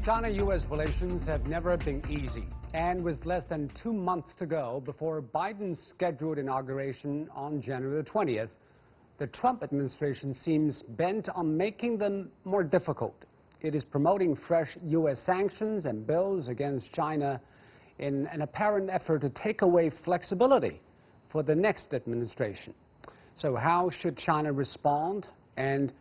China-U.S. relations have never been easy. And with less than 2 months to go before Biden's scheduled inauguration on January the 20th, the Trump administration seems bent on making them more difficult. It is promoting fresh U.S. sanctions and bills against China in an apparent effort to take away flexibility for the next administration. So how should China respond? And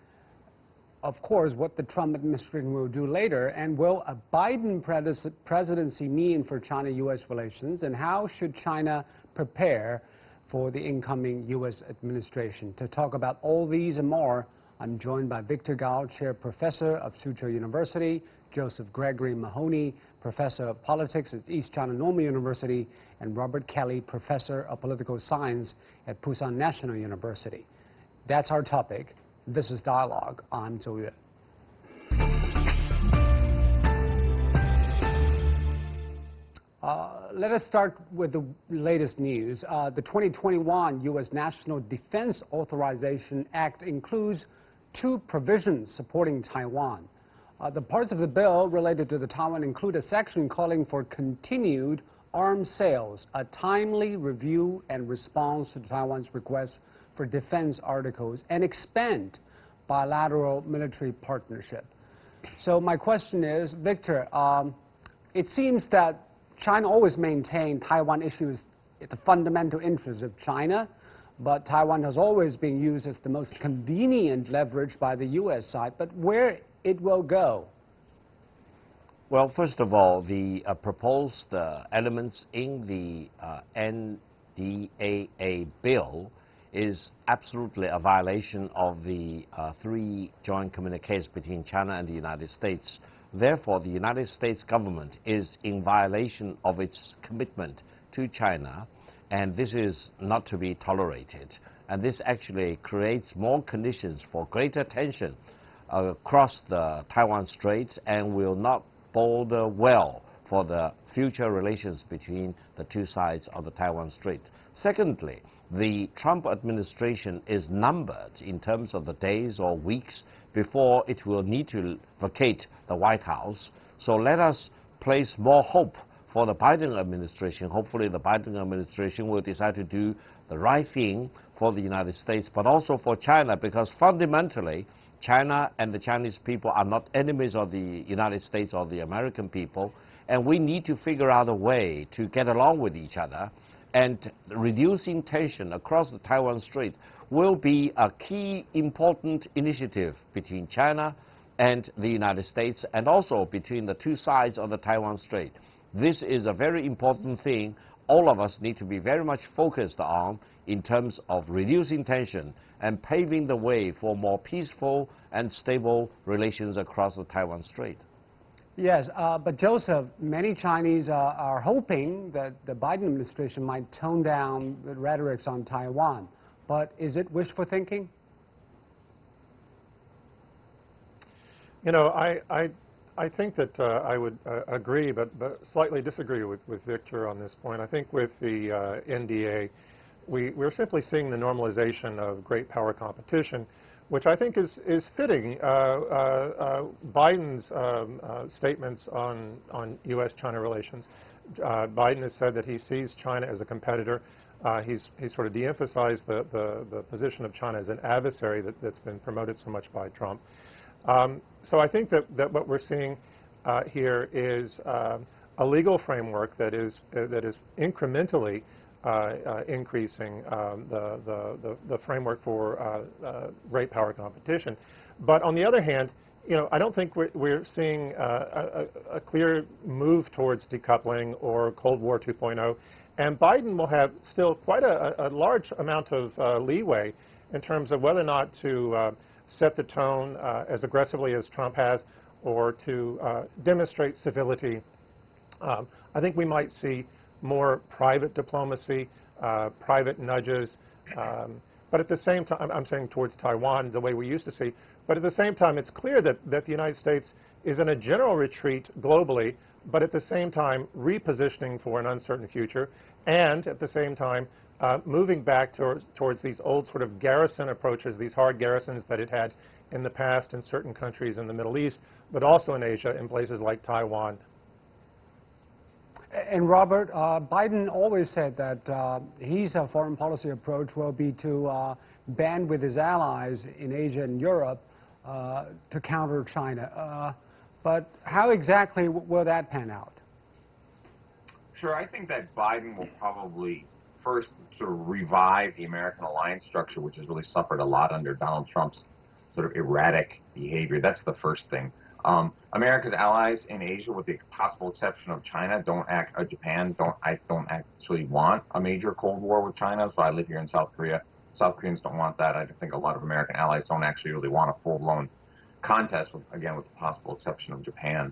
of course, what the Trump administration will do later, and will a Biden presidency mean for China-U.S. relations, and how should China prepare for the incoming U.S. administration? To talk about all these and more, I'm joined by Victor Gao, Chair Professor of Suzhou University, Joseph Gregory Mahoney, Professor of Politics at East China Normal University, and Robert Kelly, Professor of Political Science at Pusan National University. That's our topic. This is Dialogue. I'm Zhou Yue. Let us start with the latest news. The 2021 U.S. National Defense Authorization Act includes 2 provisions supporting Taiwan. The parts of the bill related to the Taiwan include a section calling for continued arms sales, a timely review and response to Taiwan's request for defense articles, and expand bilateral military partnership. So my question is, Victor, it seems that China always maintained Taiwan issues the fundamental interests of China, but Taiwan has always been used as the most convenient leverage by the U.S. side. But where it will go? Well, first of all, the proposed elements in the NDAA bill is absolutely a violation of the 3 joint communiques between China and the United States. Therefore, the United States government is in violation of its commitment to China, and this is not to be tolerated. And this actually creates more conditions for greater tension across the Taiwan Strait and will not bode well for the future relations between the 2 sides of the Taiwan Strait. Secondly, the Trump administration is numbered in terms of the days or weeks before it will need to vacate the White House. So let us place more hope for the Biden administration. Hopefully the Biden administration will decide to do the right thing for the United States, but also for China, because fundamentally China and the Chinese people are not enemies of the United States or the American people, and we need to figure out a way to get along with each other. And reducing tension across the Taiwan Strait will be a key important initiative between China and the United States, and also between the 2 sides of the Taiwan Strait. This is a very important thing all of us need to be very much focused on in terms of reducing tension and paving the way for more peaceful and stable relations across the Taiwan Strait. Yes, but Joseph, many Chinese are hoping that the Biden administration might tone down the rhetorics on Taiwan. But is it wishful thinking? You know, I think that I would agree, but slightly disagree with Victor on this point. I think with the NDA, we're simply seeing the normalization of great power competition, which I think is fitting. Biden's statements on U.S. China relations. Biden has said that he sees China as a competitor. He's sort of de-emphasized the position of China as an adversary that's been promoted so much by Trump. So I think that what we're seeing here is a legal framework that is incrementally increasing the framework for great power competition. But on the other hand, you know, I don't think we're seeing a clear move towards decoupling or Cold War 2.0. And Biden will have still quite a large amount of leeway in terms of whether or not to set the tone as aggressively as Trump has, or to demonstrate civility. I think we might see more private diplomacy, private nudges, but at the same time, I'm saying towards Taiwan the way we used to see, but at the same time it's clear that the United States is in a general retreat globally, but at the same time repositioning for an uncertain future, and at the same time moving back towards these old sort of garrison approaches, these hard garrisons that it had in the past in certain countries in the Middle East, but also in Asia, in places like Taiwan. And Robert, Biden always said that his foreign policy approach will be to band with his allies in Asia and Europe to counter China. But how exactly will that pan out? Sure, I think that Biden will probably first sort of revive the American alliance structure, which has really suffered a lot under Donald Trump's sort of erratic behavior. That's the first thing. America's allies in Asia, with the possible exception of China, Japan don't actually want a major Cold War with China. So I live here in South Korea. South Koreans don't want that. I think a lot of American allies don't actually really want a full-blown contest, again, with the possible exception of Japan.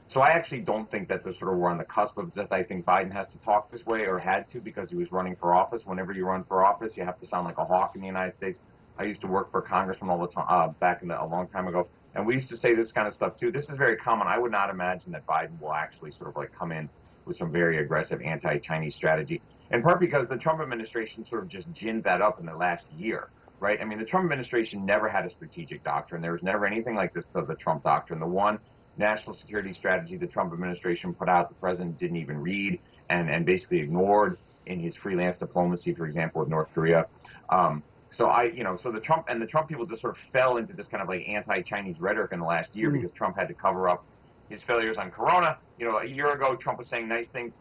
So I actually don't think that we're on the cusp of that. I think Biden has to talk this way, or had to, because he was running for office. Whenever you run for office, you have to sound like a hawk in the United States. I used to work for a congressman all the time, a long time ago, and we used to say this kind of stuff too. This is very common. I would not imagine that Biden will actually sort of like come in with some very aggressive anti-Chinese strategy, in part because the Trump administration sort of just ginned that up in the last year, right? I mean, the Trump administration never had a strategic doctrine. There was never anything like this of the Trump doctrine. The one national security strategy the Trump administration put out, the president didn't even read and basically ignored in his freelance diplomacy, for example, with North Korea. So the Trump people just sort of fell into this kind of like anti-Chinese rhetoric in the last year because Trump had to cover up his failures on Corona. A year ago, Trump was saying nice things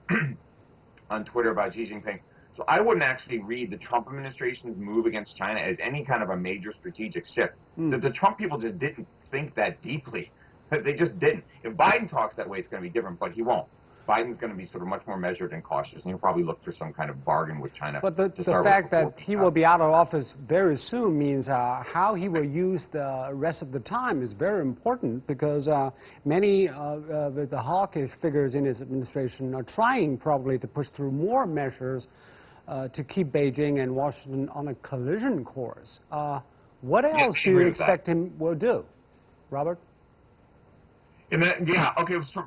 on Twitter about Xi Jinping. So I wouldn't actually read the Trump administration's move against China as any kind of a major strategic shift. The Trump people just didn't think that deeply. They just didn't. If Biden talks that way, it's going to be different, but he won't. Biden's going to be sort of much more measured and cautious, and he'll probably look for some kind of bargain with China. But the fact that he will be out of office very soon means how he will use the rest of the time is very important, because many of the hawkish figures in his administration are trying probably to push through more measures to keep Beijing and Washington on a collision course. What else do you expect him will do, Robert?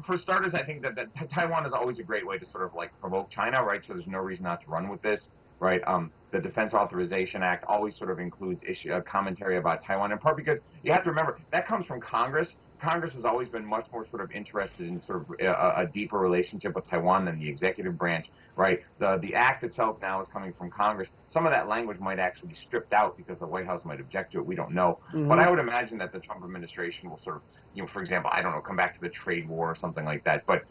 For starters, I think that Taiwan is always a great way to sort of like provoke China, right? So there's no reason not to run with this, right? The Defense Authorization Act always sort of includes commentary about Taiwan, in part because you have to remember that comes from Congress. Congress has always been much more sort of interested in sort of a deeper relationship with Taiwan than the executive branch, right? The act itself now is coming from Congress. Some of that language might actually be stripped out because the White House might object to it. We don't know. But I would imagine that the Trump administration will sort of, for example, I don't know, come back to the trade war or something like that. But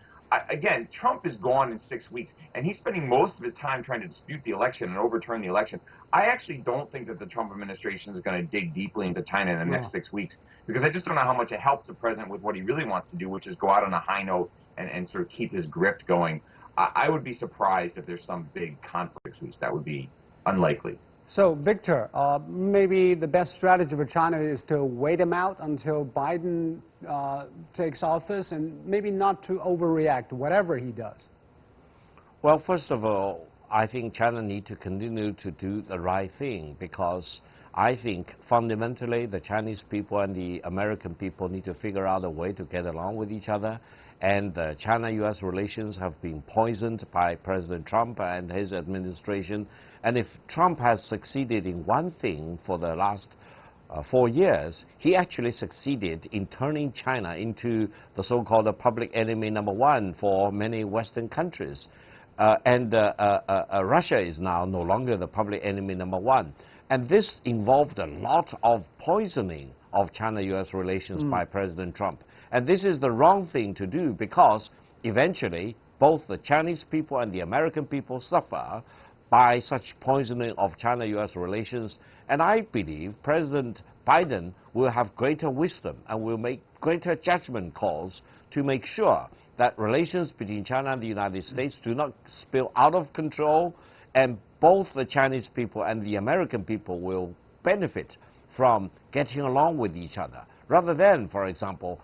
again, Trump is gone in 6 weeks, and he's spending most of his time trying to dispute the election and overturn the election. I actually don't think that the Trump administration is going to dig deeply into China in the next 6 weeks, because I just don't know how much it helps the president with what he really wants to do, which is go out on a high note and sort of keep his grip going. I would be surprised if there's some big conflict 6 weeks. That would be unlikely. So, Victor, maybe the best strategy for China is to wait him out until Biden takes office, and maybe not to overreact, whatever he does. Well, first of all, I think China needs to continue to do the right thing, because I think fundamentally the Chinese people and the American people need to figure out a way to get along with each other. And the China-U.S. relations have been poisoned by President Trump and his administration. And if Trump has succeeded in one thing for the last 4 years, he actually succeeded in turning China into the so-called public enemy number one for many Western countries. Russia is now no longer the public enemy number one. And this involved a lot of poisoning of China-U.S. relations by President Trump. And this is the wrong thing to do, because eventually both the Chinese people and the American people suffer by such poisoning of China-U.S. relations. And I believe President Biden will have greater wisdom and will make greater judgment calls to make sure that relations between China and the United States do not spill out of control, and both the Chinese people and the American people will benefit from getting along with each other, rather than, for example,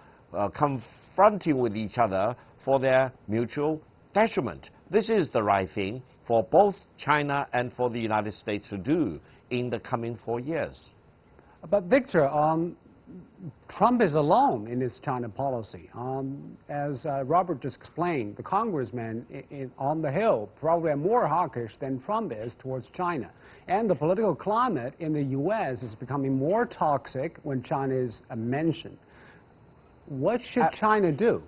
confronting with each other for their mutual detriment. This is the right thing for both China and for the United States to do in the coming 4 years. But Victor, Trump is alone in his China policy. As Robert just explained, the congressmen on the Hill probably are more hawkish than Trump is towards China. And the political climate in the U.S. is becoming more toxic when China is mentioned. What should China do?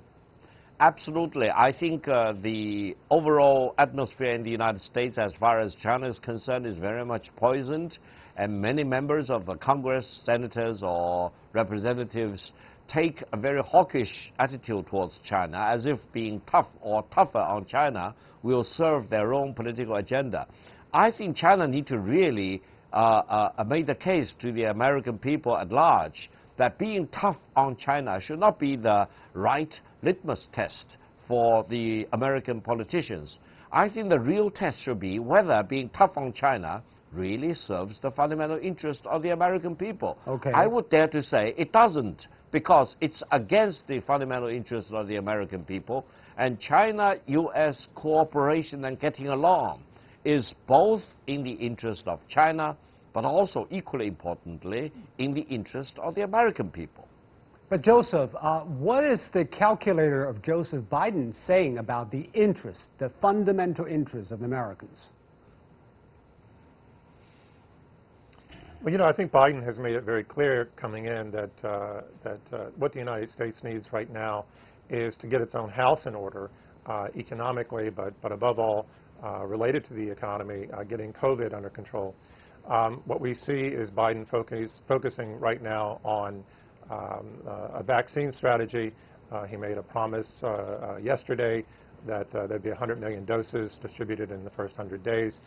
Absolutely. I think the overall atmosphere in the United States as far as China is concerned is very much poisoned, and many members of the Congress, senators or representatives take a very hawkish attitude towards China, as if being tough or tougher on China will serve their own political agenda. I think China need to really make the case to the American people at large that being tough on China should not be the right litmus test for the American politicians. I think the real test should be whether being tough on China really serves the fundamental interest of the American people. Okay. I would dare to say it doesn't, because it's against the fundamental interests of the American people, and China-U.S. cooperation and getting along is both in the interest of China, but also equally importantly in the interest of the American people. But Joseph, what is the calculator of Joseph Biden saying about the interest, the fundamental interests of Americans? Well, you know, I think Biden has made it very clear coming in that what the United States needs right now is to get its own house in order economically, but above all, related to the economy, getting COVID under control. What we see is Biden focusing right now on a vaccine strategy. He made a promise yesterday that there'd be 100 million doses distributed in the first 100 days.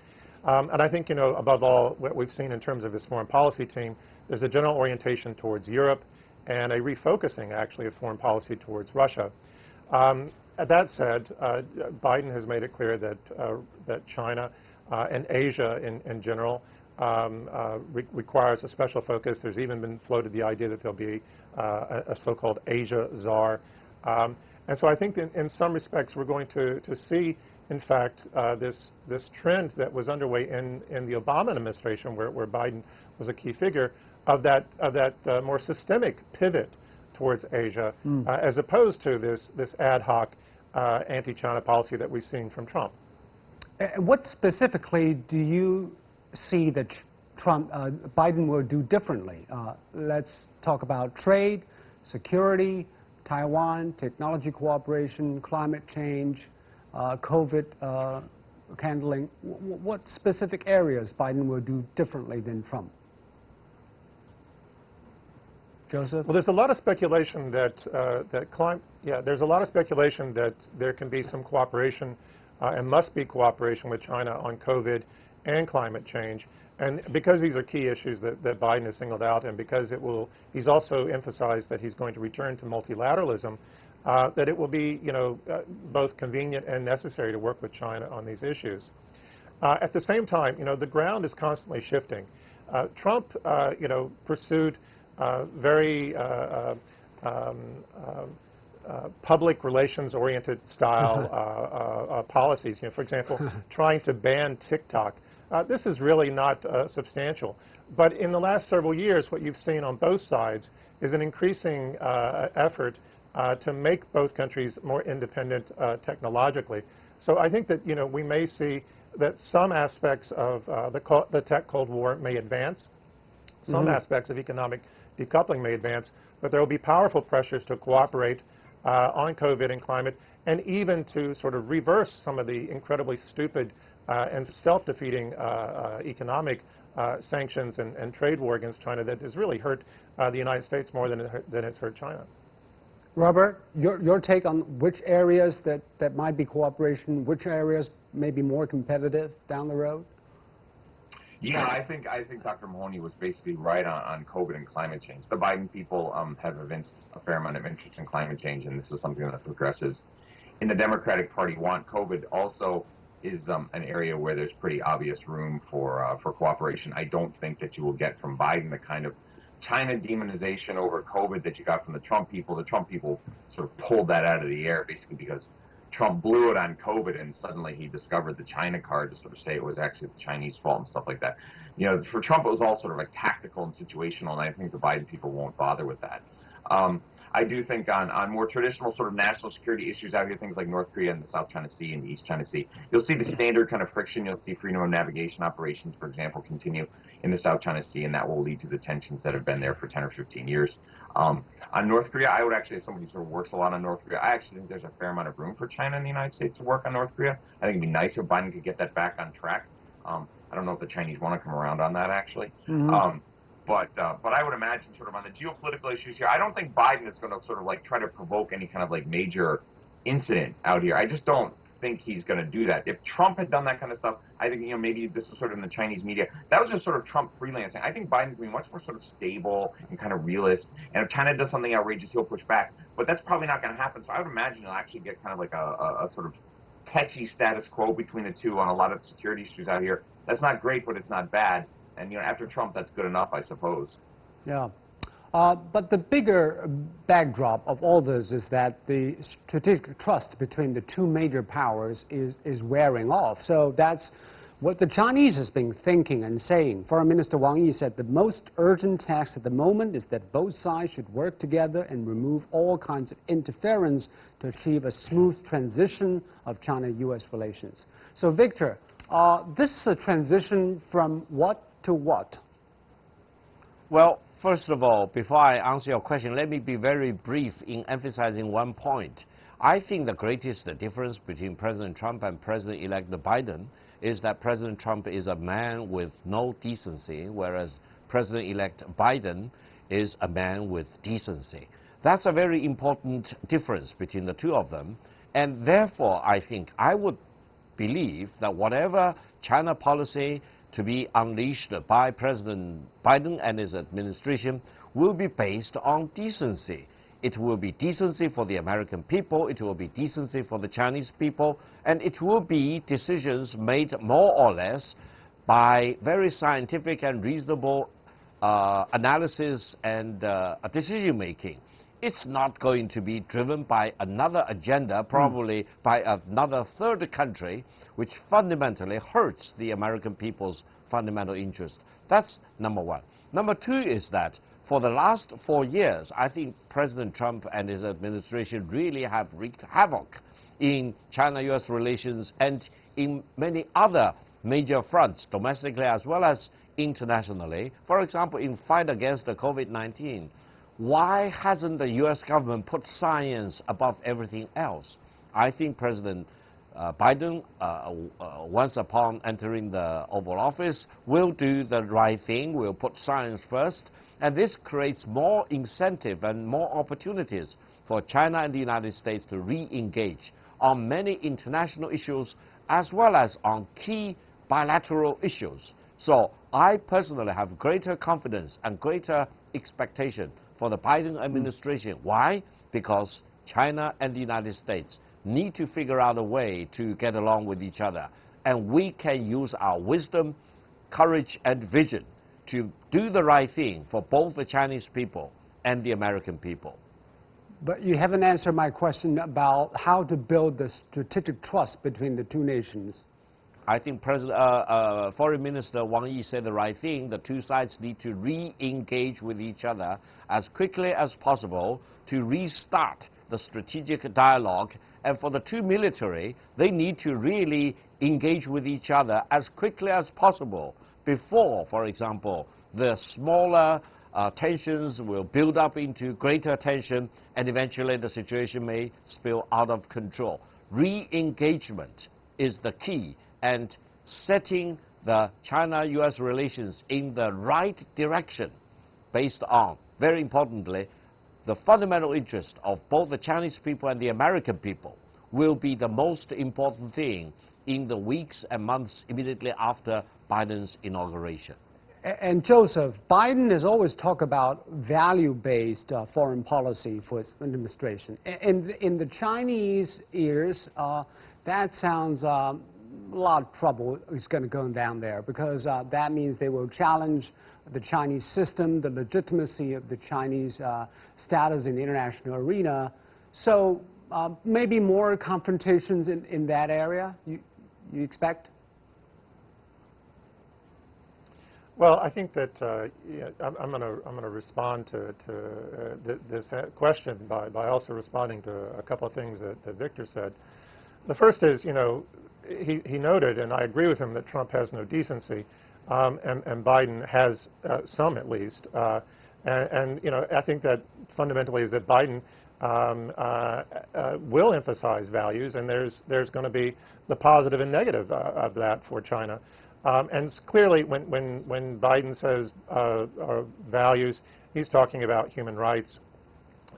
And I think, you know, above all, what we've seen in terms of his foreign policy team, there's a general orientation towards Europe and a refocusing, actually, of foreign policy towards Russia. That said, Biden has made it clear that China and Asia in general requires a special focus. There's even been floated the idea that there'll be a so-called Asia czar. And so I think that in some respects we're going to see, in fact, this trend that was underway in the Obama administration, where Biden was a key figure, of that more systemic pivot towards Asia, as opposed to this ad hoc anti-China policy that we've seen from Trump. What specifically do you see that Biden will do differently? Let's talk about trade, security, Taiwan, technology cooperation, climate change, COVID handling. What specific areas Biden will do differently than Trump? Joseph? Well, there's a lot of speculation that there's a lot of speculation that there can be some cooperation and must be cooperation with China on COVID and climate change. And because these are key issues that Biden has singled out, and because he's also emphasized that he's going to return to multilateralism, that it will be, you know, both convenient and necessary to work with China on these issues. At the same time, you know, the ground is constantly shifting. Trump, you know, pursued very public relations-oriented style policies. You know, for example, trying to ban TikTok. This is really not substantial. But in the last several years, what you've seen on both sides is an increasing effort to make both countries more independent technologically. So I think that, you know, we may see that some aspects of the tech Cold War may advance. Some aspects of economic decoupling may advance, but there will be powerful pressures to cooperate on COVID and climate, and even to sort of reverse some of the incredibly stupid and self-defeating economic sanctions and trade war against China that has really hurt the United States more than it's hurt China. Robert, your take on which areas that might be cooperation, which areas may be more competitive down the road? Yeah, I think Dr. Mahoney was basically right on COVID and climate change. The Biden people have evinced a fair amount of interest in climate change, and this is something that progressives in the Democratic Party want. COVID also is an area where there's pretty obvious room for cooperation. I don't think that you will get from Biden the kind of China demonization over COVID that you got from the Trump people. The Trump people sort of pulled that out of the air, basically because Trump blew it on COVID, and suddenly he discovered the China card to sort of say it was actually the Chinese fault and stuff like that. You know, for Trump, it was all sort of like tactical and situational, and I think the Biden people won't bother with that. I do think on more traditional sort of national security issues out here, things like North Korea and the South China Sea and the East China Sea, you'll see the standard kind of friction. You'll see freedom of navigation operations, for example, continue in the South China Sea, and that will lead to the tensions that have been there for 10 or 15 years. On North Korea, I would actually, as somebody who sort of works a lot on North Korea, I actually think there's a fair amount of room for China and the United States to work on North Korea. I think it'd be nice if Biden could get that back on track. I don't know if the Chinese want to come around on that, actually. But I would imagine sort of on the geopolitical issues here, I don't think Biden is going to sort of like try to provoke any kind of like major incident out here. I just don't think he's going to do that. If Trump had done that kind of stuff, I think, you know, maybe this was sort of in the Chinese media. That was just sort of Trump freelancing. I think Biden's going to be much more sort of stable and kind of realist. And if China does something outrageous, he'll push back. But that's probably not going to happen. So I would imagine he'll actually get kind of like a sort of tetchy status quo between the two on a lot of security issues out here. That's not great, but it's not bad. And, you know, after Trump, that's good enough, I suppose. Yeah. But the bigger backdrop of all this is that the strategic trust between the two major powers is wearing off. So that's what the Chinese has been thinking and saying. Foreign Minister Wang Yi said the most urgent task at the moment is that both sides should work together and remove all kinds of interference to achieve a smooth transition of China-U.S. relations. So, Victor, this is a transition from what to what? Well, first of all, before I answer your question, let me be very brief in emphasizing one point. I think the greatest difference between President Trump and President-elect Biden is that President Trump is a man with no decency, whereas President-elect Biden is a man with decency. That's a very important difference between the two of them, and therefore I think I would believe that whatever China policy to be unleashed by President Biden and his administration will be based on decency. It will be decency for the American people, it will be decency for the Chinese people, and it will be decisions made more or less by very scientific and reasonable analysis and decision making. It's not going to be driven by another agenda, probably by another third country, which fundamentally hurts the American people's fundamental interest. That's number one. Number two is that for the last 4 years, I think President Trump and his administration really have wreaked havoc in China-U.S. relations and in many other major fronts, domestically as well as internationally. For example, in fight against the COVID-19. Why hasn't the U.S. government put science above everything else? I think President Biden, once upon entering the Oval Office, will do the right thing, will put science first, and this creates more incentive and more opportunities for China and the United States to re-engage on many international issues as well as on key bilateral issues. So I personally have greater confidence and greater expectation for the Biden administration. Why? Because China and the United States need to figure out a way to get along with each other. And we can use our wisdom, courage, and vision to do the right thing for both the Chinese people and the American people. But you haven't answered my question about how to build the strategic trust between the two nations. I think Foreign Minister Wang Yi said the right thing. The two sides need to re-engage with each other as quickly as possible to restart the strategic dialogue. And for the two military, they need to really engage with each other as quickly as possible before, for example, the smaller tensions will build up into greater tension and eventually the situation may spill out of control. Re-engagement is the key, and setting the China-U.S. relations in the right direction based on, very importantly, the fundamental interest of both the Chinese people and the American people will be the most important thing in the weeks and months immediately after Biden's inauguration. And Joseph, Biden has always talked about value-based foreign policy for his administration. In the Chinese ears, that sounds a lot of trouble is going to go down there, because that means they will challenge the Chinese system, the legitimacy of the Chinese status in the international arena. So Maybe more confrontations in that area, you expect? Well, I think that yeah, I'm going to respond to this question by also responding to a couple of things that Victor said. The first is, you know, he noted, and I agree with him, that Trump has no decency, and Biden has some, at least. And you know, I think that fundamentally is that Biden will emphasize values, and there's going to be the positive and negative of that for China. And clearly, when Biden says values, he's talking about human rights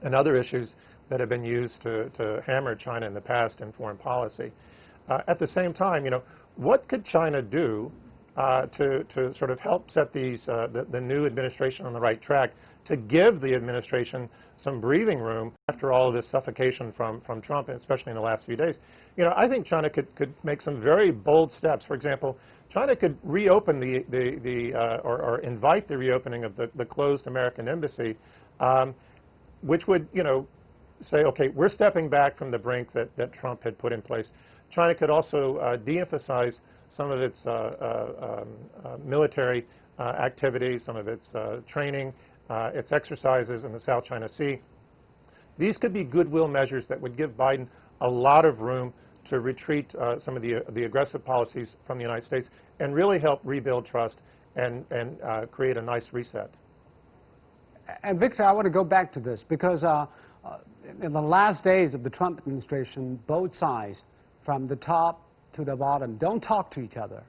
and other issues that have been used to hammer China in the past in foreign policy. At the same time, you know, what could China do to sort of help set the new administration on the right track, to give the administration some breathing room after all of this suffocation from Trump, especially in the last few days? You know, I think China could make some very bold steps. For example, China could reopen or invite the reopening of the closed American embassy, which would, you know, say, okay, we're stepping back from the brink that Trump had put in place. China could also de-emphasize some of its military activities, some of its training, its exercises in the South China Sea. These could be goodwill measures that would give Biden a lot of room to retreat some of the aggressive policies from the United States and really help rebuild trust and create a nice reset. And Victor, I want to go back to this because in the last days of the Trump administration, both sides, from the top to the bottom, don't talk to each other.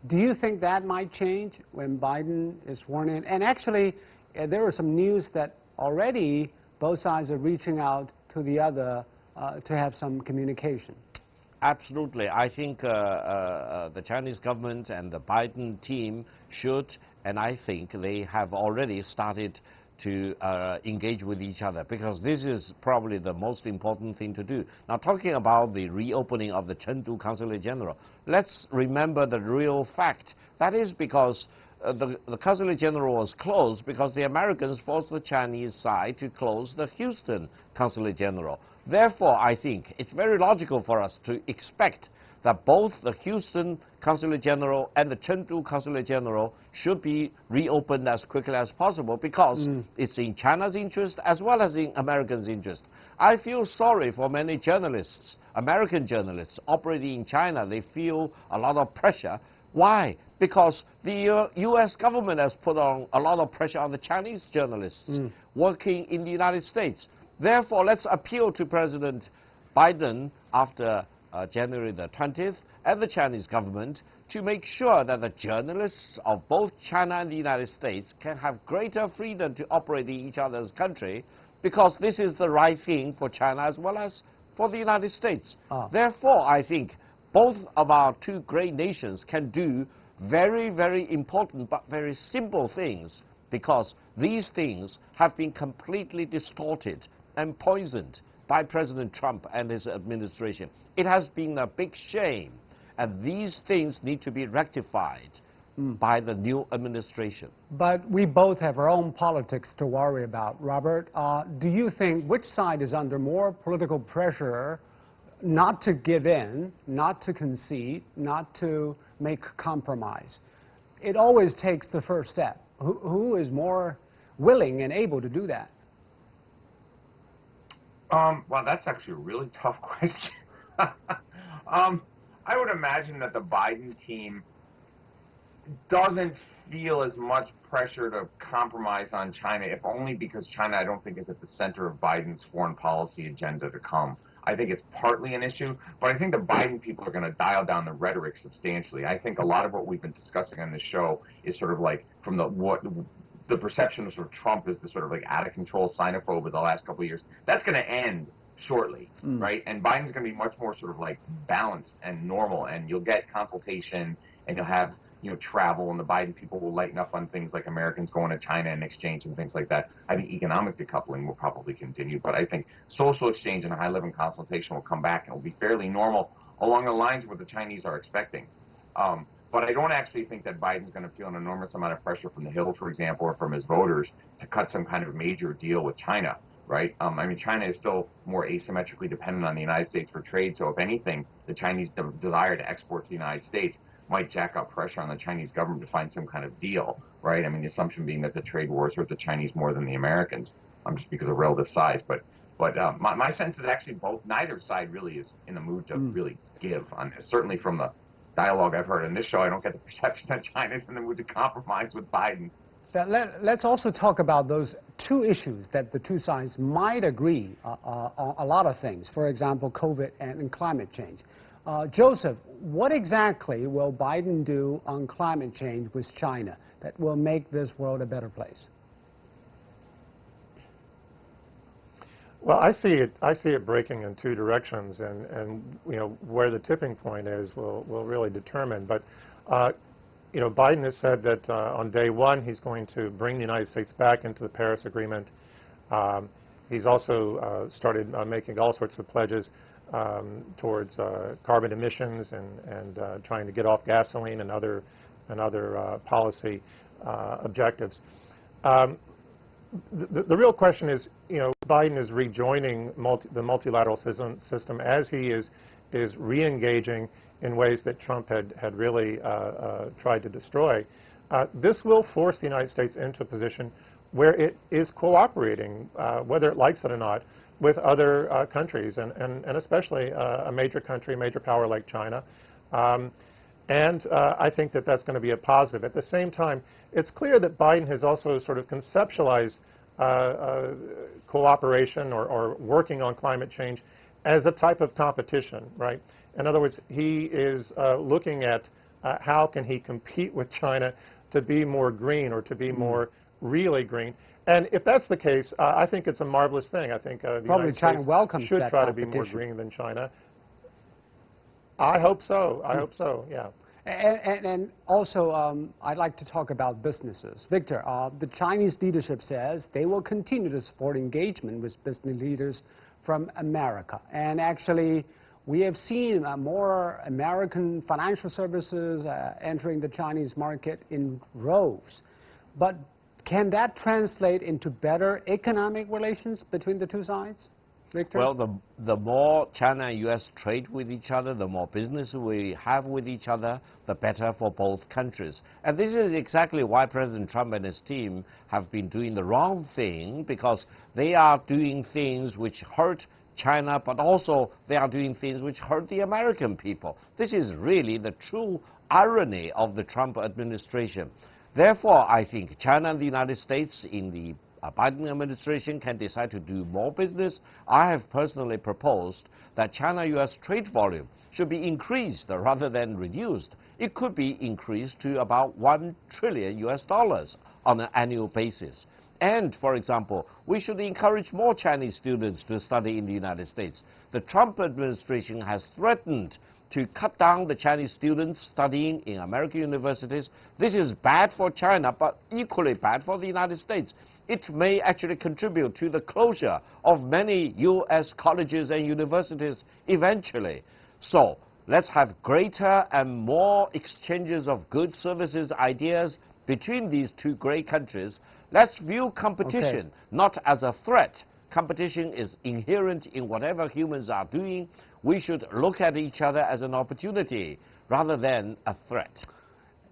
Do you think that might change when Biden is sworn in? And actually, there was some news that already both sides are reaching out to the other to have some communication. Absolutely. I think the Chinese government and the Biden team should, and I think they have already started to engage with each other, because this is probably the most important thing to do. Now, talking about the reopening of the Chengdu Consulate General, let's remember the real fact. That is because the Consulate General was closed because the Americans forced the Chinese side to close the Houston Consulate General. Therefore, I think it's very logical for us to expect that both the Houston Consulate General and the Chengdu Consulate General should be reopened as quickly as possible, because it's in China's interest as well as in Americans' interest. I feel sorry for many journalists, American journalists operating in China. They feel a lot of pressure. Why? Because the U.S. government has put on a lot of pressure on the Chinese journalists working in the United States. Therefore, let's appeal to President Biden after January the 20th and the Chinese government to make sure that the journalists of both China and the United States can have greater freedom to operate in each other's country, because this is the right thing for China as well as for the United States. Therefore, I think both of our two great nations can do very, very important but very simple things, because these things have been completely distorted and poisoned by President Trump and his administration. It has been a big shame, and these things need to be rectified by the new administration. But we both have our own politics to worry about. Robert, do you think which side is under more political pressure not to give in, not to concede, not to make compromise? It always takes the first step. Who is more willing and able to do that? Well, that's actually a really tough question. I would imagine that the Biden team doesn't feel as much pressure to compromise on China, if only because China, I don't think, is at the center of Biden's foreign policy agenda to come. I think it's partly an issue, but I think the Biden people are going to dial down the rhetoric substantially. I think a lot of what we've been discussing on this show is sort of like from the perception of sort of Trump as the sort of like out-of-control xenophobe of the last couple of years. That's going to end shortly, right? And Biden's going to be much more sort of like balanced and normal, and you'll get consultation, and you'll have, you know, travel, and the Biden people will lighten up on things like Americans going to China and exchange and things like that. I think economic decoupling will probably continue, but I think social exchange and high-level consultation will come back and will be fairly normal along the lines of what the Chinese are expecting. But I don't actually think that Biden's going to feel an enormous amount of pressure from the Hill, for example, or from his voters to cut some kind of major deal with China, right? I mean, China is still more asymmetrically dependent on the United States for trade. So if anything, the Chinese desire to export to the United States might jack up pressure on the Chinese government to find some kind of deal, right? I mean, the assumption being that the trade wars hurt the Chinese more than the Americans, just because of relative size. But my sense is actually neither side really is in the mood to really give on this. Certainly from the dialogue I've heard in this show, I don't get the perception that China's in the mood to compromise with Biden. Let's also talk about those two issues that the two sides might agree on a lot of things. For example, COVID and climate change. Joseph, what exactly will Biden do on climate change with China that will make this world a better place? Well, I see it breaking in two directions, and you know where the tipping point is will really determine. But you know, Biden has said that on day one he's going to bring the United States back into the Paris Agreement. He's also started making all sorts of pledges towards carbon emissions and trying to get off gasoline and other policy objectives. The real question is, you know, Biden is rejoining the multilateral system as he is re-engaging in ways that Trump had really tried to destroy. This will force the United States into a position where it is cooperating, whether it likes it or not, with other countries, and especially a major country, major power like China. I think that that's going to be a positive. At the same time, it's clear that Biden has also sort of conceptualized cooperation or working on climate change as a type of competition, right? In other words, he is looking at how can he compete with China to be more green or to be more really green. And if that's the case, I think it's a marvelous thing. I think the United States should try to be more green than China. I hope so. I hope so, yeah. And also, I'd like to talk about businesses. Victor, the Chinese leadership says they will continue to support engagement with business leaders from America. And actually, we have seen more American financial services entering the Chinese market in droves. But can that translate into better economic relations between the two sides? Victor? Well, the more China and U.S. trade with each other, the more business we have with each other, the better for both countries. And this is exactly why President Trump and his team have been doing the wrong thing, because they are doing things which hurt China, but also they are doing things which hurt the American people. This is really the true irony of the Trump administration. Therefore, I think China and the United States in the Biden administration can decide to do more business. I have personally proposed that China-U.S. trade volume should be increased rather than reduced. It could be increased to about $1 trillion on an annual basis. And, for example, we should encourage more Chinese students to study in the United States. The Trump administration has threatened to cut down the Chinese students studying in American universities. This is bad for China, but equally bad for the United States. It may actually contribute to the closure of many U.S. colleges and universities eventually. So let's have greater and more exchanges of goods, services, ideas between these two great countries. Let's view competition not as a threat. Competition is inherent in whatever humans are doing. We should look at each other as an opportunity rather than a threat.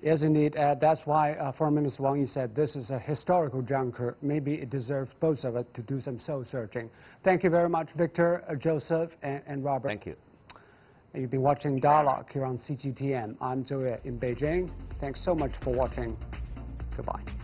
Yes, indeed. That's why Foreign Minister Wang Yi said this is a historical juncture. Maybe it deserves both of us to do some soul-searching. Thank you very much, Victor, Joseph, and Robert. Thank you. You've been watching Dialogue here on CGTN. I'm Zhou Yue in Beijing. Thanks so much for watching. Goodbye.